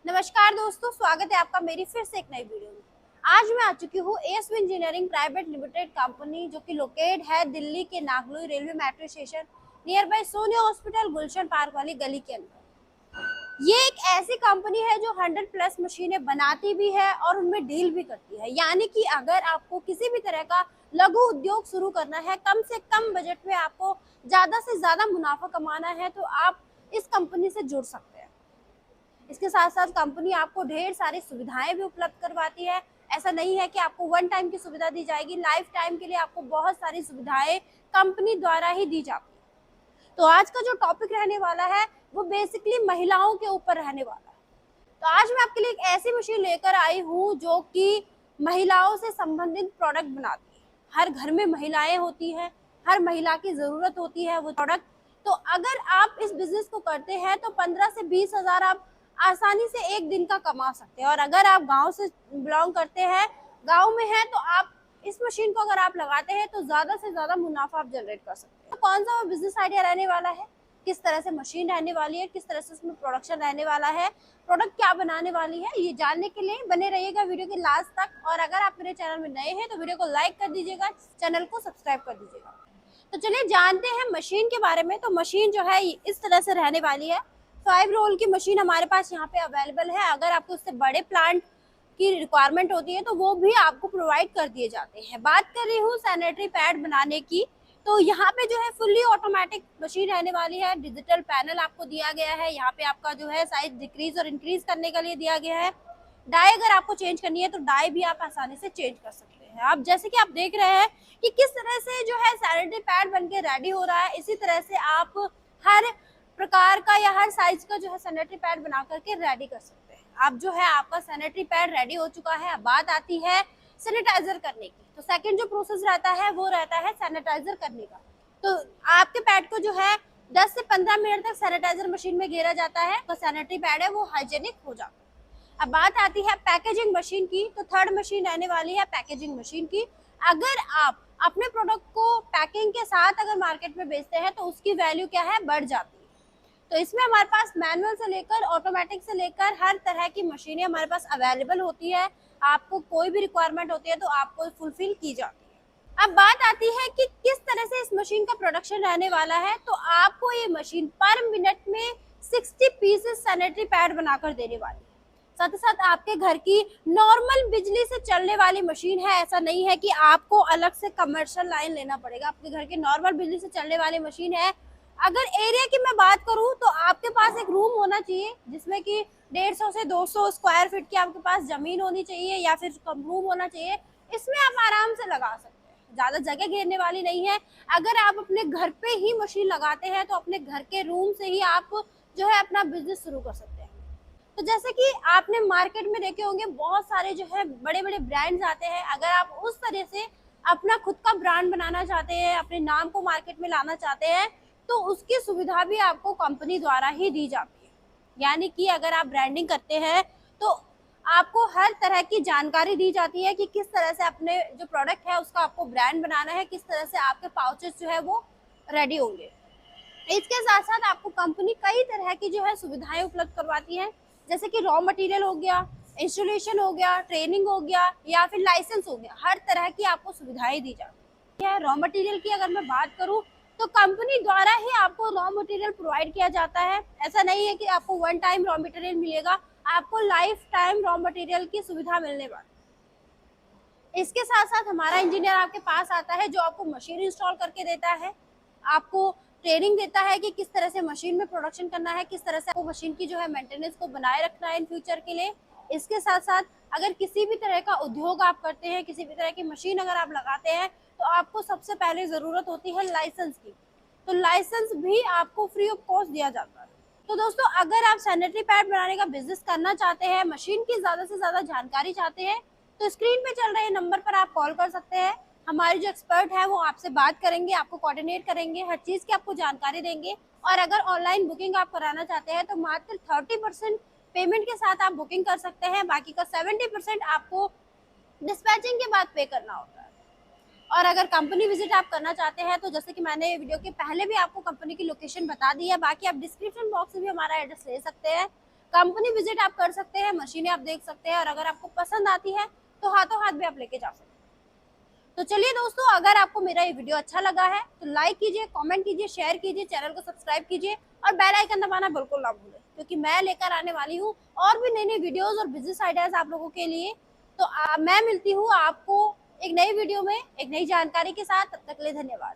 नमस्कार दोस्तों, स्वागत है आपका मेरी फिर से एक नई वीडियो में। आज मैं आ चुकी हूँ ASV engineering private limited company, जो कि लोकेट है दिल्ली के Nangloi railway metro station near by Sonia hospital Gulshan park वाली गली के अंदर। ये एक ऐसी कंपनी है जो 100+ मशीनें बनाती भी है और उनमें डील भी करती है। यानी कि अगर आपको किसी भी तरह का लघु उद्योग शुरू करना है, कम से कम बजट में आपको ज्यादा से ज्यादा मुनाफा कमाना है, तो आप इस कंपनी से जुड़ सकते हैं। इसके साथ साथ कंपनी आपको ढेर सारी सुविधाएं भी उपलब्ध करवाती है। ऐसा नहीं है कि आपको वन टाइम की सुविधा दी जाएगी, लाइफ टाइम के लिए आपको बहुत सारी सुविधाएं कंपनी द्वारा ही दी जाती है। तो आज का जो टॉपिक रहने वाला है वो बेसिकली महिलाओं के ऊपर रहने वाला है। तो आज मैं आपके लिए एक ऐसी मशीन लेकर आई हूँ जो कि महिलाओं से संबंधित प्रोडक्ट बनाती है। हर घर में महिलाएं होती हैं, हर महिला की जरूरत होती है वो प्रोडक्ट। तो अगर आप इस बिजनेस को करते हैं तो 15 से 20 हजार आप आसानी से एक दिन का कमा सकते हैं। और अगर आप गांव से बिलोंग करते हैं, गांव में हैं, तो आप इस मशीन को अगर आप लगाते हैं तो ज्यादा से ज्यादा मुनाफा आप जनरेट कर सकते हैं। तो कौन सा वो बिजनेस आइडिया रहने वाला है, किस तरह से मशीन रहने वाली है, किस तरह से उसमें प्रोडक्शन रहने वाला है, प्रोडक्ट क्या बनाने वाली है, ये जानने के लिए बने रहिएगा वीडियो के लास्ट तक। और अगर आप मेरे चैनल में नए हैं तो वीडियो को लाइक कर दीजिएगा, चैनल को सब्सक्राइब कर दीजिएगा। तो चलिए जानते हैं मशीन के बारे में। तो मशीन जो है इस तरह से रहने वाली है। 5 रोल की मशीन हमारे पास यहाँ पे अवेलेबल है। अगर आपको उससे बड़े प्लांट की रिक्वायरमेंट होती है तो वो भी आपको प्रोवाइड कर दिए जाते हैं। बात कर रही हूँ सैनिटरी पैड बनाने की, तो यहाँ पे जो है फुल्ली ऑटोमेटिक मशीन रहने वाली है। डिजिटल पैनल आपको दिया गया है। यहाँ पे आपका जो है साइज डिक्रीज और इंक्रीज करने के लिए दिया गया है। डाई अगर आपको चेंज करनी है तो डाई भी आप आसानी से चेंज कर सकते हैं। आप जैसे कि आप देख रहे हैं कि किस तरह से जो है सैनिटरी पैड बनके रेडी हो रहा है, इसी तरह से आप हर प्रकार का या हर साइज का जो है सैनिटरी पैड बना करके रेडी कर सकते हैं। अब जो है आपका सैनिटरी पैड रेडी हो चुका है। अब बात आती है सैनिटाइजर करने की। तो सेकंड जो प्रोसेस रहता है वो रहता है सैनिटाइजर करने का। तो आपके पैड को जो है 10 से 15 मिनट तक सैनिटाइजर मशीन में घेरा जाता है, तो सैनिटरी पैड है वो हाइजेनिक हो जाता है। अब बात आती है पैकेजिंग मशीन की। तो थर्ड मशीन रहने वाली है पैकेजिंग मशीन की। अगर आप अपने प्रोडक्ट को पैकिंग के साथ अगर मार्केट में बेचते हैं तो उसकी वैल्यू क्या है, बढ़ जाती है। तो इसमें हमारे पास मैनुअल से लेकर ऑटोमेटिक से लेकर हर तरह की मशीनें हमारे पास अवेलेबल होती है। आपको कोई भी रिक्वायरमेंट होती है तो आपको फुलफिल की जाती है। अब बात आती है कि किस तरह से इस मशीन का प्रोडक्शन रहने वाला है। तो आपको ये मशीन पर मिनट में 60 पीसेस सैनिटरी पैड बनाकर देने वाली है। साथ ही साथ आपके घर की नॉर्मल बिजली से चलने वाली मशीन है। ऐसा नहीं है कि आपको अलग से कमर्शियल लाइन लेना पड़ेगा। आपके घर की नॉर्मल बिजली से चलने वाली मशीन है। अगर एरिया की मैं बात करूं तो आपके पास एक रूम होना चाहिए जिसमें कि 150 से 200 स्क्वायर फीट की आपके पास जमीन होनी चाहिए या फिर कम रूम होना चाहिए। इसमें आप आराम से लगा सकते हैं, ज्यादा जगह घेरने वाली नहीं है। अगर आप अपने घर पे ही मशीन लगाते हैं तो अपने घर के रूम से ही आप जो है अपना बिजनेस शुरू कर सकते हैं। तो जैसे कि आपने मार्केट में देखे होंगे बहुत सारे जो है बड़े बड़े ब्रांड्स आते हैं। अगर आप उस तरह से अपना खुद का ब्रांड बनाना चाहते हैं, अपने नाम को मार्केट में लाना चाहते हैं, तो उसकी सुविधा भी आपको कंपनी द्वारा ही दी जाती है। यानी कि अगर आप ब्रांडिंग करते हैं तो आपको हर तरह की जानकारी दी जाती है कि किस तरह से अपने जो प्रोडक्ट है उसका आपको ब्रांड बनाना है, किस तरह से आपके पाउचेस जो है वो रेडी होंगे। इसके साथ साथ आपको कंपनी कई तरह की जो है सुविधाएं उपलब्ध करवाती है, जैसे कि रॉ मटेरियल हो गया, इंस्टॉलेशन हो गया, ट्रेनिंग हो गया या फिर लाइसेंस हो गया। हर तरह की आपको सुविधाएं दी जाती है। रॉ मटेरियल की अगर मैं बात करूं तो कंपनी द्वारा ही आपको रॉ मटेरियल प्रोवाइड किया जाता है। ऐसा नहीं है कि आपको वन टाइम रॉ मटेरियल मिलेगा, आपको लाइफ टाइम रॉ मटेरियल की सुविधा मिलने वाली। इसके साथ साथ हमारा इंजीनियर आपके पास आता है जो आपको मशीन इंस्टॉल करके देता है, आपको ट्रेनिंग देता है कि किस तरह से मशीन में प्रोडक्शन करना है, किस तरह से आपको मशीन की जो है मेंटेनेंस को बनाए रखना है इन फ्यूचर के लिए। इसके साथ साथ अगर किसी भी तरह का उद्योग आप करते हैं, किसी भी तरह की मशीन अगर आप लगाते हैं तो आपको सबसे पहले जरूरत होती है लाइसेंस की। तो लाइसेंस भी आपको फ्री ऑफ कॉस्ट दिया जाता है। तो दोस्तों, अगर आप सैनिटरी पैड बनाने का बिजनेस करना चाहते हैं, मशीन की ज्यादा से ज्यादा जानकारी चाहते हैं, तो स्क्रीन पे चल रहे नंबर पर आप कॉल कर सकते हैं। हमारे जो एक्सपर्ट है वो आपसे बात करेंगे, आपको कोऑर्डिनेट करेंगे, हर चीज की आपको जानकारी देंगे। और अगर ऑनलाइन बुकिंग आप कराना चाहते हैं तो मात्र 30% पेमेंट के साथ आप बुकिंग कर सकते हैं। बाकी का 70% आपको डिस्पैचिंग के बाद पे करना होता है। और अगर कंपनी विजिट आप करना चाहते हैं तो जैसे कि मैंने वीडियो के पहले भी आपको कंपनी की लोकेशन बता दी है, बाकी आप डिस्क्रिप्शन बॉक्स से भी हमारा एड्रेस ले सकते हैं। कंपनी विजिट आप कर सकते हैं, मशीनें आप देख सकते हैं, और अगर आपको पसंद आती है तो हाथों हाथ भी आप लेके जा सकते हैं। तो चलिए दोस्तों, अगर आपको मेरा ये वीडियो अच्छा लगा है तो लाइक कीजिए, कमेंट कीजिए, शेयर कीजिए, चैनल को सब्सक्राइब कीजिए और बेल आइकन दबाना बिल्कुल ना भूलें, क्योंकि मैं लेकर आने वाली हूँ और भी नई नई वीडियोस और बिजनेस आइडियाज आप लोगों के लिए। तो मैं मिलती हूँ आपको एक नई वीडियो में एक नई जानकारी के साथ। तब तक के लिए धन्यवाद।